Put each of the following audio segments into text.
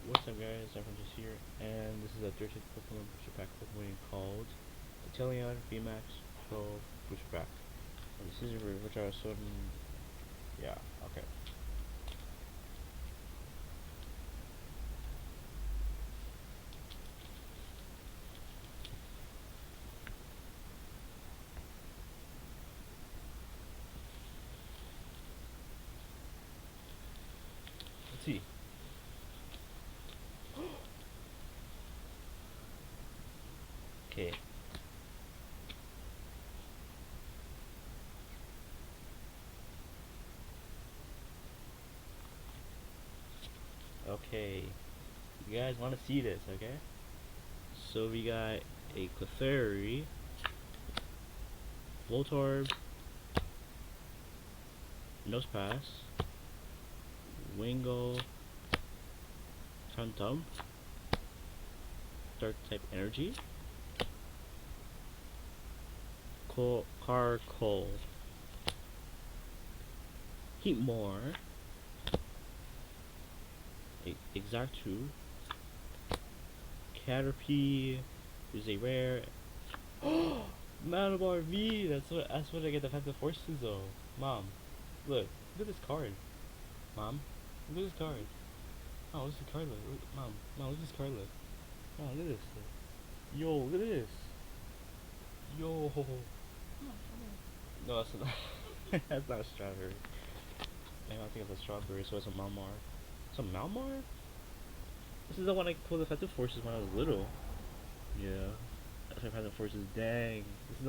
What's up guys, I'm just here, and this is a 13th Pokemon booster pack opening called Inteleon VMAX 12th booster pack. And this is which I was certain, yeah, okay. Let's see. Okay. Okay. You guys want to see this, okay? So we got a Clefairy, Voltorb, Nosepass, Wingull, Tantum, Dark type Energy, Carcol, Heatmore, Exactu, Caterpie is a rare. Malabar V. That's what I get defensive forces though. Mom, look at this card. Mom, look at this card. Oh, look at this card. Mom, look at this card. Mom, look at this. Yo, look at this. Yo. No, that's not. That's not a strawberry. Man, I think it's a strawberry, so it's a Malmar. It's a Malmar? This is the one I pulled defensive forces when I was little. Yeah. Defensive forces. Dang. This is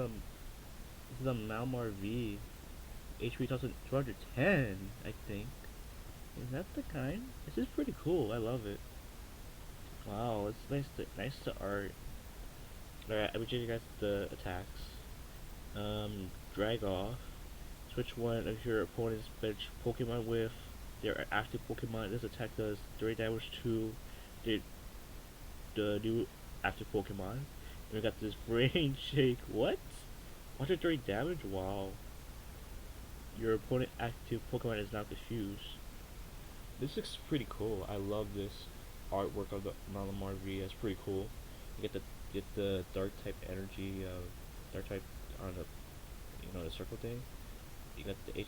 a Malmar V. HP 1210, I think. Is that the kind? This is pretty cool. I love it. Wow, it's nice to art. Alright, I will show you guys the attacks. Drag off. Switch one of your opponent's bench Pokemon with their active Pokemon. This attack does direct damage to the new active Pokemon. And we got this brain shake. What? 130 damage? Wow. Your opponent active Pokemon is now confused. This looks pretty cool. I love this artwork of the Malamar V. That's pretty cool. You get the dark type energy, dark type on the the circle thing. You got the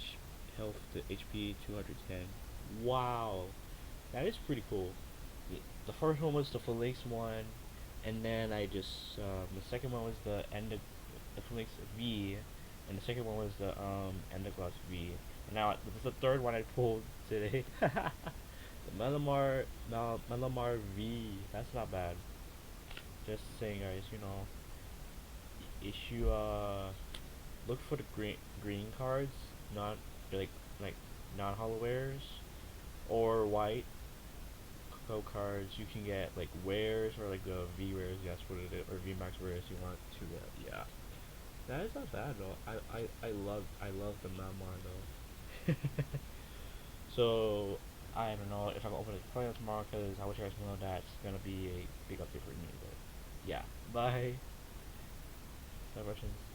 health, the HP 210. Wow, that is pretty cool. The first one was the Felix one, and then the second one was the Felix V, and the second one was the Endogloss V. And now this is the third one I pulled today. The Malamar V. That's not bad. Just saying, guys. If you look for the green cards, not like non hollow wares, or white code cards, you can get like wares or like the V rares. That's what it is, or VMAX rares you want to get. Yeah. That is not bad though. I love the Malmar though. So I don't know if I can open it player tomorrow because I wish you guys know that's gonna be a big update for me. But yeah, bye. Bye, Russians.